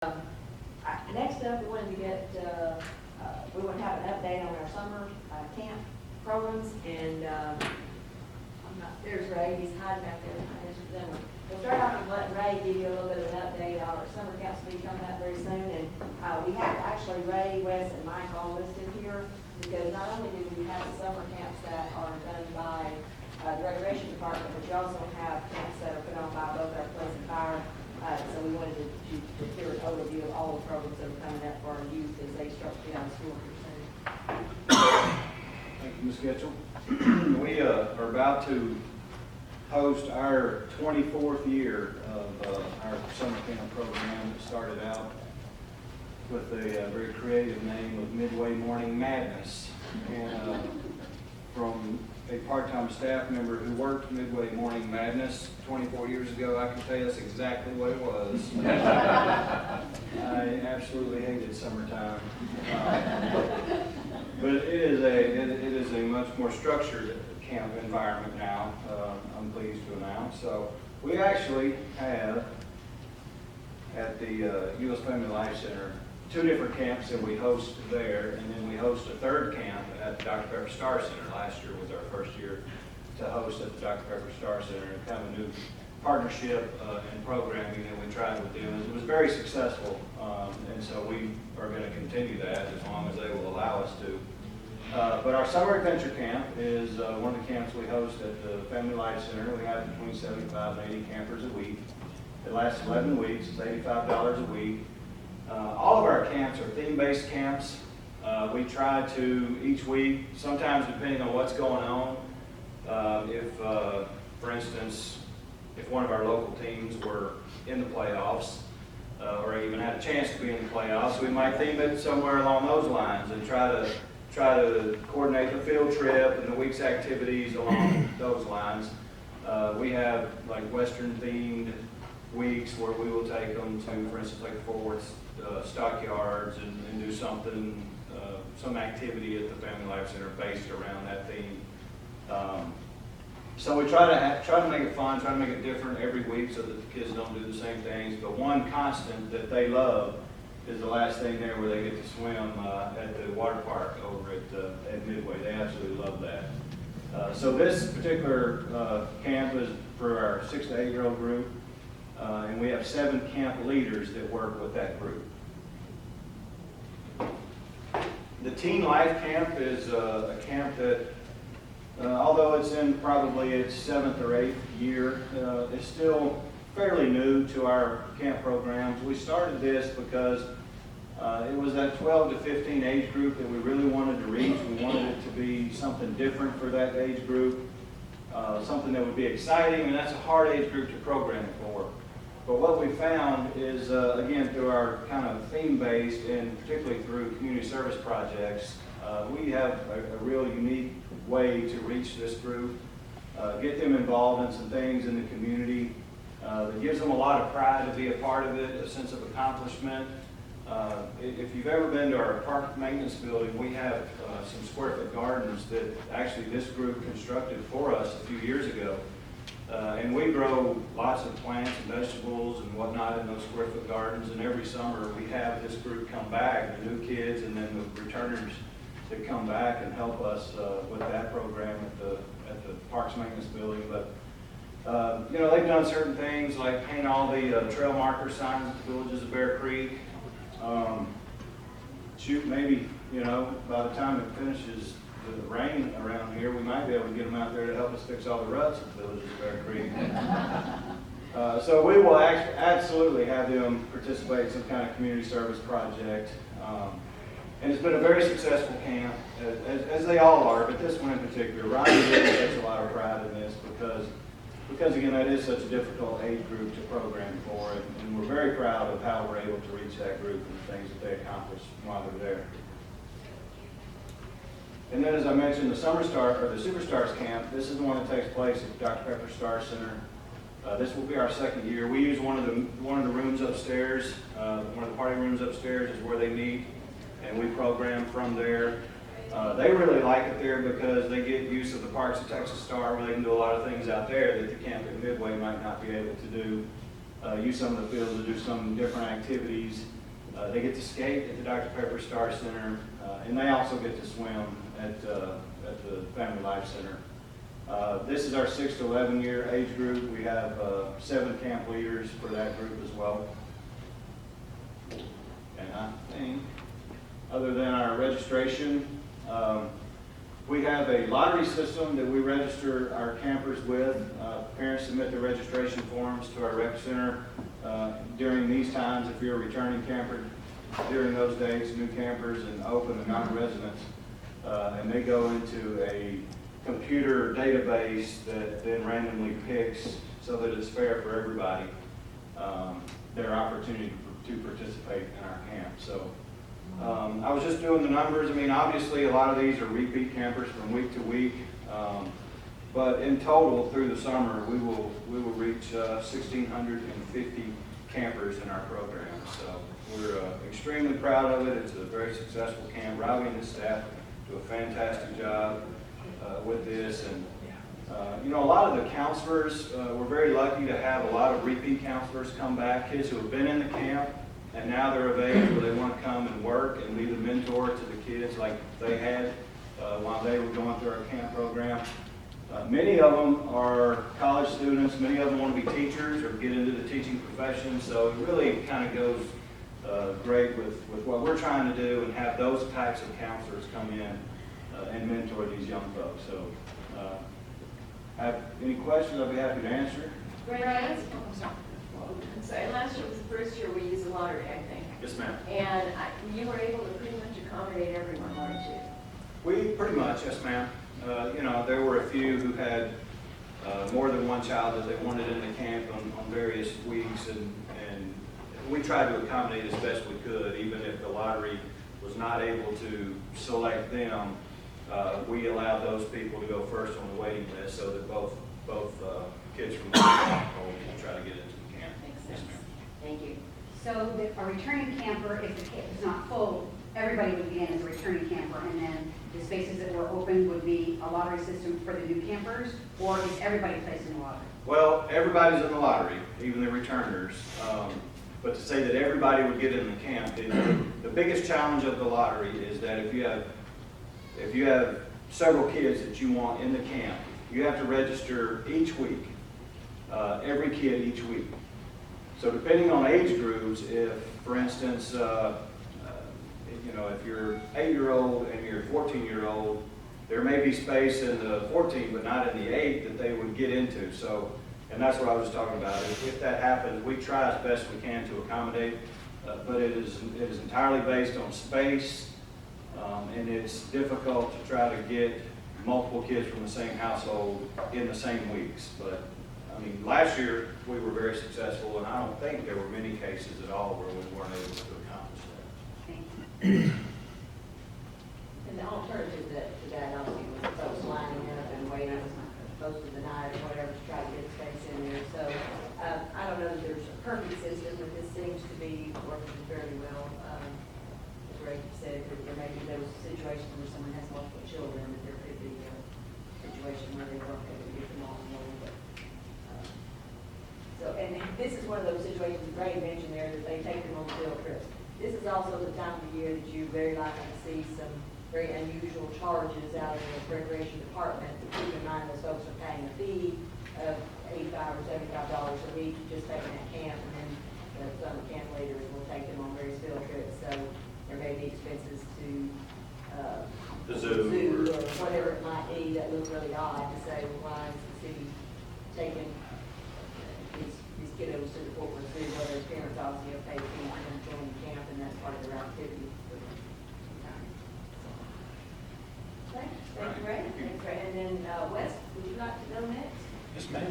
Next up, we wanted to get, we want to have an update on our summer camp programs, and there's Ray, he's hiding back there. We'll start off with letting Ray give you a little bit of an update. Our summer camps will be coming up very soon, and we have actually Ray, Wes, and Mike all listed here, because not only do we have the summer camps that are done by the recreation department, but you also have camps that are put on by both our police and fire. So we wanted to hear an overview of all the programs that are coming up for our youth as they start to get out of school here soon. Thank you, Ms. Getchell. We are about to host our 24th year of our summer camp program that started out with a very creative name of Midway Morning Madness. And from a part-time staff member who worked Midway Morning Madness 24 years ago, I can tell you that's exactly what it was. I absolutely hated summertime. But it is a much more structured camp environment now, I'm pleased to announce. So we actually have at the Euless Family Life Center 2 different camps that we host there, and then we host a 3rd camp at the Dr. Pepper Star Center. Last year was our first year to host at the Dr. Pepper Star Center, and kind of a new partnership and programming that we tried with them. It was very successful, and so we are going to continue that as long as they will allow us to. But our summer adventure camp is one of the camps we host at the Family Life Center. We have between 75 and 80 campers a week. It lasts 11 weeks. It's $85 a week. All of our camps are theme-based camps. We try to, each week, sometimes depending on what's going on, for instance, if one of our local teams were in the playoffs, or even had a chance to be in the playoffs, we might theme it somewhere along those lines and try to coordinate the field trip and the week's activities along those lines. We have like Western-themed weeks where we will take them to, for instance, like the Fort Worth stockyards and do something, some activity at the Family Life Center based around that theme. So we try to make it fun, try to make it different every week so that the kids don't do the same things. But one constant that they love is the last thing there where they get to swim at the water park over at Midway. They absolutely love that. So this particular camp is for our 6 to 8 year old group. And we have 7 camp leaders that work with that group. The Teen Life Camp is a camp that, although it's in probably its 7th or 8th year, is still fairly new to our camp programs. We started this because it was that 12 to 15 age group that we really wanted to reach. We wanted it to be something different for that age group, something that would be exciting, and that's a hard age group to program for. But what we found is, again, through our kind of theme-based and particularly through community service projects, we have a real unique way to reach this group, get them involved in some things in the community that gives them a lot of pride to be a part of it, a sense of accomplishment. If you've ever been to our park maintenance building, we have some square foot gardens that actually this group constructed for us a few years ago. And we grow lots of plants and vegetables and whatnot in those square foot gardens, and every summer we have this group come back, the new kids and then the returners that come back and help us with that program at the Parks Maintenance Building. But you know, they've done certain things like paint all the trail marker signs at the villages of Bear Creek. Shoot, maybe, you know, by the time it finishes the rain around here, we might be able to get them out there to help us fix all the ruts at the villages of Bear Creek. So we will absolutely have them participate in some kind of community service project. And it's been a very successful camp, as they all are, but this one in particular. Ronnie really takes a lot of pride in this because again, that is such a difficult age group to program for, and we're very proud of how we're able to reach that group and the things that they accomplish while they're there. And then, as I mentioned, the Superstars Camp, this is the one that takes place at Dr. Pepper Star Center. This will be our 2nd year. We use one of the rooms upstairs. One of the party rooms upstairs is where they meet, and we program from there. They really like it there because they get use of the parks at Texas Star, where they can do a lot of things out there that the camp at Midway might not be able to do. use some of the fields to do some different activities. They get to skate at the Dr. Pepper Star Center, and they also get to swim at the Family Life Center. This is our 6 to 11 year age group. We have 7 camp leaders for that group as well. And I think, other than our registration, we have a lottery system that we register our campers with. Parents submit their registration forms to our rec center during these times. If you're a returning camper during those days, new campers and open and non-residents, and they go into a computer database that then randomly picks, so that it's fair for everybody, their opportunity to participate in our camp. So I was just doing the numbers. I mean, obviously a lot of these are repeat campers from week to week, but in total through the summer we will reach 1,650 campers in our program. So we're extremely proud of it. It's a very successful camp. Riley and his staff do a fantastic job with this, and you know, a lot of the counselors, we're very lucky to have a lot of repeat counselors come back, kids who have been in the camp and now they're of age where they want to come and work and be the mentor to the kids like they had while they were going through our camp program. Many of them are college students. Many of them want to be teachers or get into the teaching profession. So it really kind of goes great with what we're trying to do, and have those types of counselors come in and mentor these young folks. So have any questions, I'll be happy to answer. Grant, so last year was the first year we used the lottery, I think. Yes, ma'am. And you were able to pretty much accommodate everyone, weren't you? We pretty much, yes, ma'am. You know, there were a few who had more than one child that they wanted in the camp on various weeks, and we tried to accommodate as best we could, even if the lottery was not able to select them. We allowed those people to go first on the waiting list, so that both kids from the household will try to get into the camp. Makes Yes, sense. ma'am. Thank you. So a returning camper, if the camp is not full, everybody would be in as a returning camper, and then the spaces that were open would be a lottery system for the new campers, or is everybody placed in the lottery? Well, everybody's in the lottery, even the returners. But to say that everybody would get in the camp, the biggest challenge of the lottery is that if you have several kids that you want in the camp, you have to register each week, every kid each week. So depending on age groups, if, for instance, you know, if you're 8-year-old and you're 14-year-old, there may be space in the 14, but not in the 8 that they would get into. So, and that's what I was talking about. If that happens, we try as best we can to accommodate, but it is entirely based on space, and it's difficult to try to get multiple kids from the same household in the same weeks. But I mean, last year we were very successful, and I don't think there were many cases at all where we weren't able to accomplish that. Thank you. And the alternative to that obviously was folks lining up and waiting most of the night or whatever to try to get space in there. So I don't know that there's a perfect system, but this seems to be working fairly well. As Ray said, there may be those situations where someone has multiple children, that there could be a situation where they weren't able to get them all enrolled. But so, and this is one of those situations that Ray mentioned there, that they take them on field trips. This is also the time of year that you're very likely to see some very unusual charges out of the recreation department. Keep in mind, those folks are paying a fee of $85 or $75 a week just taking that camp, and then the summer camp leaders will take them on various field trips. So there may be expenses to The zoo or whatever it might be that look really odd to say, well, why is the city taking these kiddos to the Fort Worth Zoo? Well, their parents obviously have paid a fee for them to join the camp, and that's part of their activity. Thank you, Ray. Thanks, Ray. And then Wes, would you like to go next? Yes, ma'am.